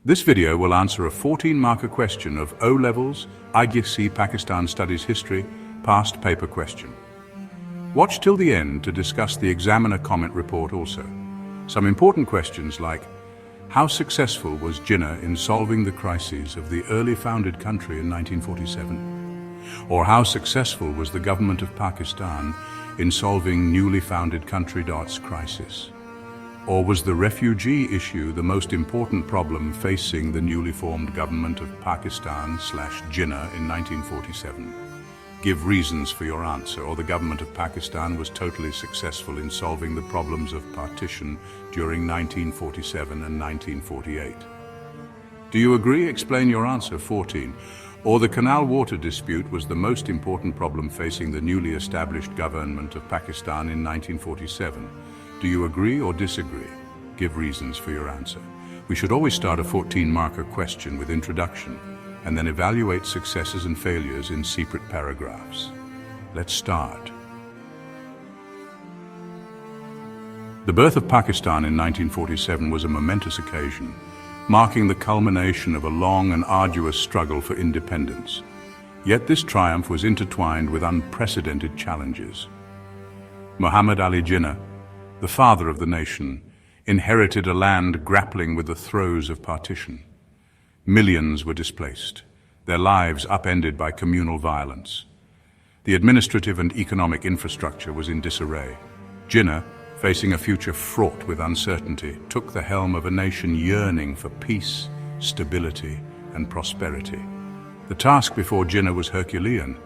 This video will answer a 14-marker question of O Levels, IGCSE Pakistan Studies History, past paper question. Watch till the end to discuss the examiner comment report also. Some important questions like, how successful was Jinnah in solving the crises of the early founded country in 1947? Or how successful was the government of Pakistan in solving newly founded country's crisis? Or was the refugee issue the most important problem facing the newly formed government of Pakistan/Jinnah in 1947? Give reasons for your answer. Or the government of Pakistan was totally successful in solving the problems of partition during 1947 and 1948. Do you agree? Explain your answer. 14. Or the canal water dispute was the most important problem facing the newly established government of Pakistan in 1947. Do you agree or disagree? Give reasons for your answer. We should always start a 14-marker question with introduction and then evaluate successes and failures in separate paragraphs. Let's start. The birth of Pakistan in 1947 was a momentous occasion, marking the culmination of a long and arduous struggle for independence. Yet this triumph was intertwined with unprecedented challenges. Muhammad Ali Jinnah, the father of the nation, inherited a land grappling with the throes of partition. Millions were displaced, their lives upended by communal violence. The administrative and economic infrastructure was in disarray. Jinnah, facing a future fraught with uncertainty, took the helm of a nation yearning for peace, stability, and prosperity. The task before Jinnah was Herculean.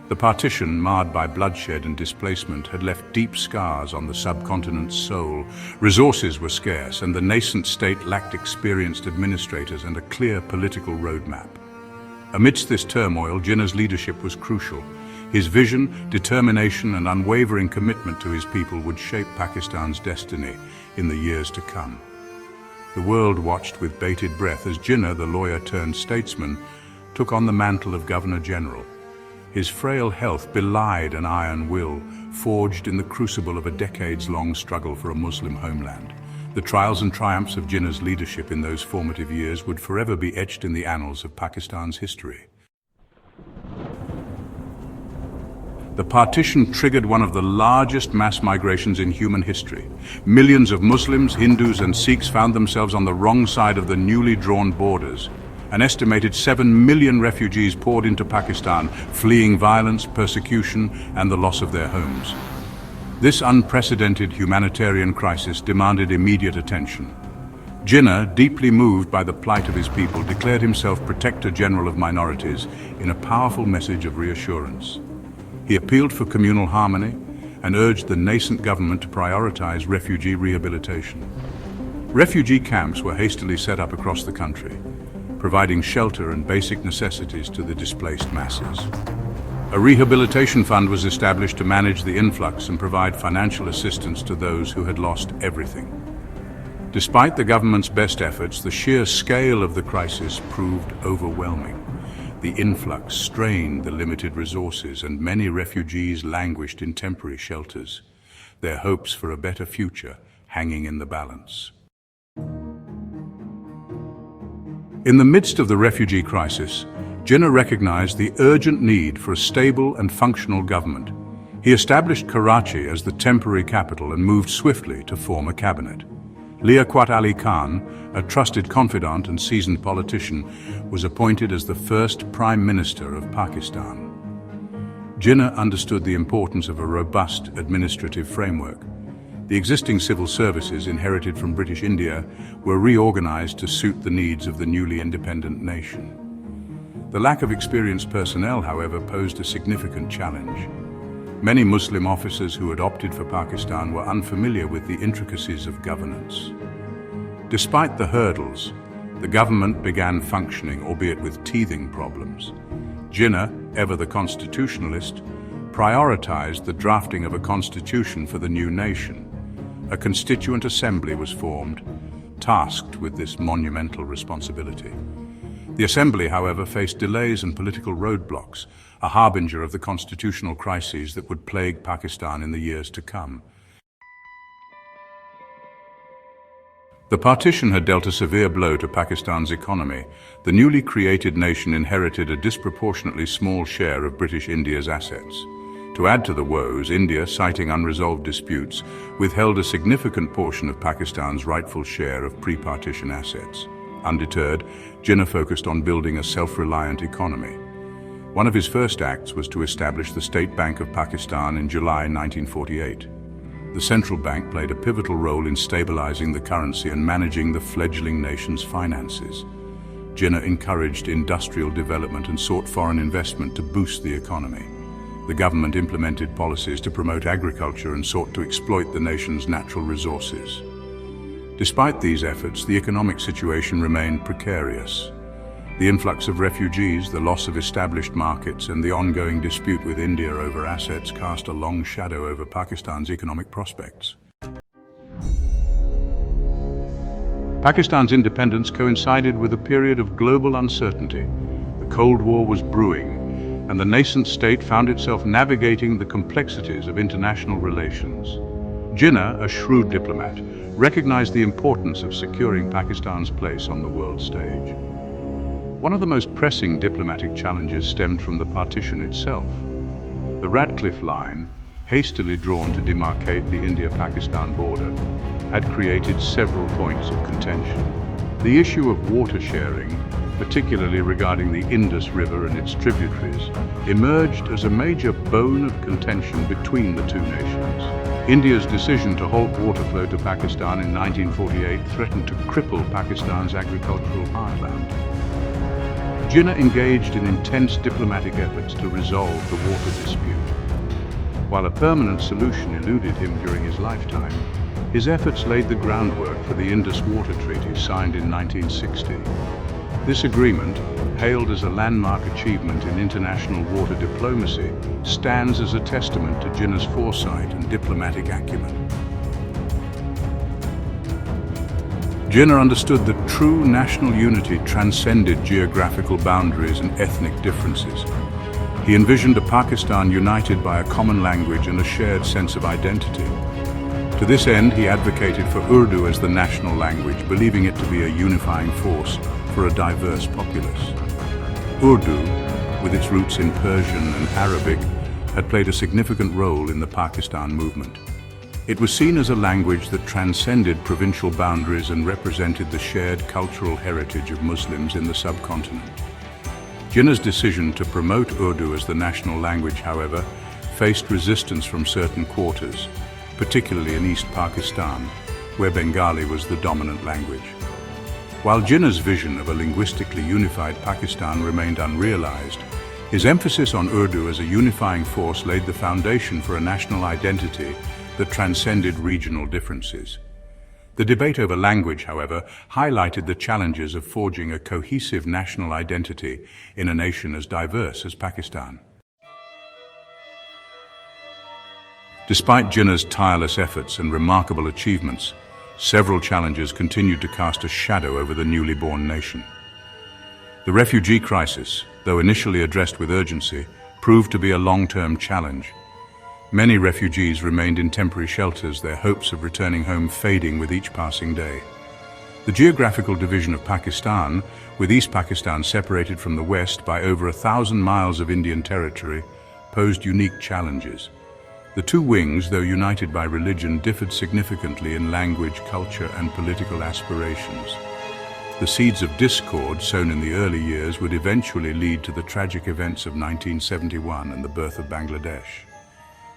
The partition, marred by bloodshed and displacement, had left deep scars on the subcontinent's soul. Resources were scarce, and the nascent state lacked experienced administrators and a clear political roadmap. Amidst this turmoil, Jinnah's leadership was crucial. His vision, determination, and unwavering commitment to his people would shape Pakistan's destiny in the years to come. The world watched with bated breath as Jinnah, the lawyer-turned-statesman, took on the mantle of Governor-General. His frail health belied an iron will, forged in the crucible of a decades-long struggle for a Muslim homeland. The trials and triumphs of Jinnah's leadership in those formative years would forever be etched in the annals of Pakistan's history. The partition triggered one of the largest mass migrations in human history. Millions of Muslims, Hindus, and Sikhs found themselves on the wrong side of the newly drawn borders. An estimated 7 million refugees poured into Pakistan, fleeing violence, persecution, and the loss of their homes. This unprecedented humanitarian crisis demanded immediate attention. Jinnah, deeply moved by the plight of his people, declared himself Protector General of Minorities in a powerful message of reassurance. He appealed for communal harmony and urged the nascent government to prioritize refugee rehabilitation. Refugee camps were hastily set up across the country, providing shelter and basic necessities to the displaced masses. A rehabilitation fund was established to manage the influx and provide financial assistance to those who had lost everything. Despite the government's best efforts, the sheer scale of the crisis proved overwhelming. The influx strained the limited resources, and many refugees languished in temporary shelters, their hopes for a better future hanging in the balance. In the midst of the refugee crisis, Jinnah recognized the urgent need for a stable and functional government. He established Karachi as the temporary capital and moved swiftly to form a cabinet. Liaquat Ali Khan, a trusted confidant and seasoned politician, was appointed as the first Prime Minister of Pakistan. Jinnah understood the importance of a robust administrative framework. The existing civil services inherited from British India were reorganized to suit the needs of the newly independent nation. The lack of experienced personnel, however, posed a significant challenge. Many Muslim officers who had opted for Pakistan were unfamiliar with the intricacies of governance. Despite the hurdles, the government began functioning, albeit with teething problems. Jinnah, ever the constitutionalist, prioritized the drafting of a constitution for the new nation. A constituent assembly was formed, tasked with this monumental responsibility. The assembly, however, faced delays and political roadblocks, a harbinger of the constitutional crises that would plague Pakistan in the years to come. The partition had dealt a severe blow to Pakistan's economy. The newly created nation inherited a disproportionately small share of British India's assets. To add to the woes, India, citing unresolved disputes, withheld a significant portion of Pakistan's rightful share of pre-partition assets. Undeterred, Jinnah focused on building a self-reliant economy. One of his first acts was to establish the State Bank of Pakistan in July 1948. The central bank played a pivotal role in stabilizing the currency and managing the fledgling nation's finances. Jinnah encouraged industrial development and sought foreign investment to boost the economy. The government implemented policies to promote agriculture and sought to exploit the nation's natural resources. Despite these efforts, the economic situation remained precarious. The influx of refugees, the loss of established markets, and the ongoing dispute with India over assets cast a long shadow over Pakistan's economic prospects. Pakistan's independence coincided with a period of global uncertainty. The Cold War was brewing, and the nascent state found itself navigating the complexities of international relations. Jinnah, a shrewd diplomat, recognized the importance of securing Pakistan's place on the world stage. One of the most pressing diplomatic challenges stemmed from the partition itself. The Radcliffe Line, hastily drawn to demarcate the India-Pakistan border, had created several points of contention. The issue of water sharing, particularly regarding the Indus River and its tributaries, emerged as a major bone of contention between the two nations. India's decision to halt water flow to Pakistan in 1948 threatened to cripple Pakistan's agricultural heartland. Jinnah engaged in intense diplomatic efforts to resolve the water dispute. While a permanent solution eluded him during his lifetime, his efforts laid the groundwork for the Indus Water Treaty signed in 1960. This agreement, hailed as a landmark achievement in international water diplomacy, stands as a testament to Jinnah's foresight and diplomatic acumen. Jinnah understood that true national unity transcended geographical boundaries and ethnic differences. He envisioned a Pakistan united by a common language and a shared sense of identity. To this end, he advocated for Urdu as the national language, believing it to be a unifying force for a diverse populace. Urdu, with its roots in Persian and Arabic, had played a significant role in the Pakistan movement. It was seen as a language that transcended provincial boundaries and represented the shared cultural heritage of Muslims in the subcontinent. Jinnah's decision to promote Urdu as the national language, however, faced resistance from certain quarters, particularly in East Pakistan, where Bengali was the dominant language. While Jinnah's vision of a linguistically unified Pakistan remained unrealized, his emphasis on Urdu as a unifying force laid the foundation for a national identity that transcended regional differences. The debate over language, however, highlighted the challenges of forging a cohesive national identity in a nation as diverse as Pakistan. Despite Jinnah's tireless efforts and remarkable achievements, several challenges continued to cast a shadow over the newly born nation. The refugee crisis, though initially addressed with urgency, proved to be a long-term challenge. Many refugees remained in temporary shelters, their hopes of returning home fading with each passing day. The geographical division of Pakistan, with East Pakistan separated from the West by over 1,000 miles of Indian territory, posed unique challenges. The two wings, though united by religion, differed significantly in language, culture, and political aspirations. The seeds of discord sown in the early years would eventually lead to the tragic events of 1971 and the birth of Bangladesh.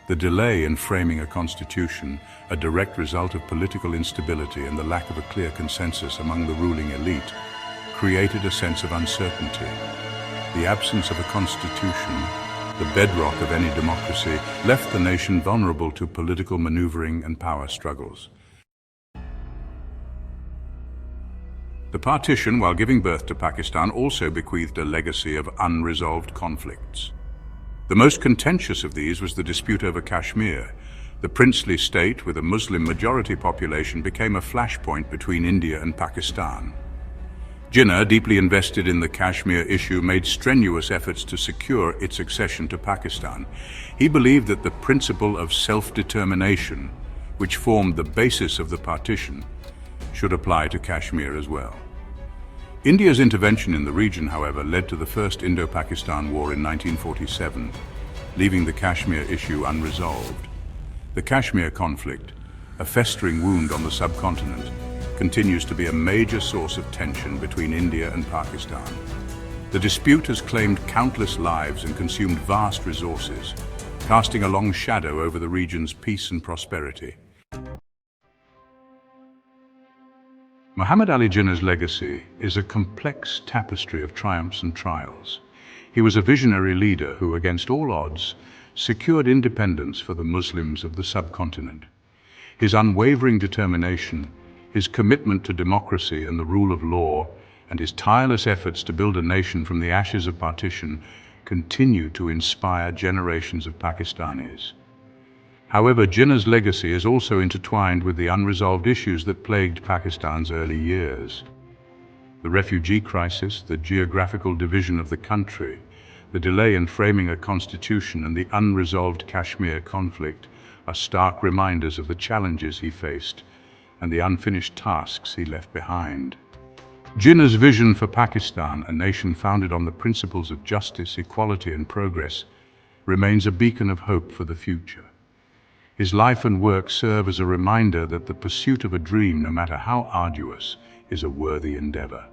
The delay in framing a constitution, a direct result of political instability and the lack of a clear consensus among the ruling elite, created a sense of uncertainty. The absence of a constitution, the bedrock of any democracy, left the nation vulnerable to political maneuvering and power struggles. The partition, while giving birth to Pakistan, also bequeathed a legacy of unresolved conflicts. The most contentious of these was the dispute over Kashmir. The princely state, with a Muslim majority population, became a flashpoint between India and Pakistan. Jinnah, deeply invested in the Kashmir issue, made strenuous efforts to secure its accession to Pakistan. He believed that the principle of self-determination, which formed the basis of the partition, should apply to Kashmir as well. India's intervention in the region, however, led to the First Indo-Pakistan War in 1947, leaving the Kashmir issue unresolved. The Kashmir conflict, a festering wound on the subcontinent, continues to be a major source of tension between India and Pakistan. The dispute has claimed countless lives and consumed vast resources, casting a long shadow over the region's peace and prosperity. Muhammad Ali Jinnah's legacy is a complex tapestry of triumphs and trials. He was a visionary leader who, against all odds, secured independence for the Muslims of the subcontinent. His unwavering determination, his commitment to democracy and the rule of law, and his tireless efforts to build a nation from the ashes of partition continue to inspire generations of Pakistanis. However, Jinnah's legacy is also intertwined with the unresolved issues that plagued Pakistan's early years. The refugee crisis, the geographical division of the country, the delay in framing a constitution, and the unresolved Kashmir conflict are stark reminders of the challenges he faced and the unfinished tasks he left behind. Jinnah's vision for Pakistan, a nation founded on the principles of justice, equality, and progress, remains a beacon of hope for the future. His life and work serve as a reminder that the pursuit of a dream, no matter how arduous, is a worthy endeavor.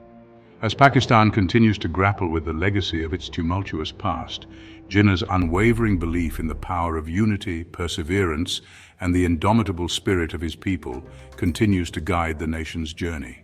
As Pakistan continues to grapple with the legacy of its tumultuous past, Jinnah's unwavering belief in the power of unity, perseverance, and the indomitable spirit of his people continues to guide the nation's journey.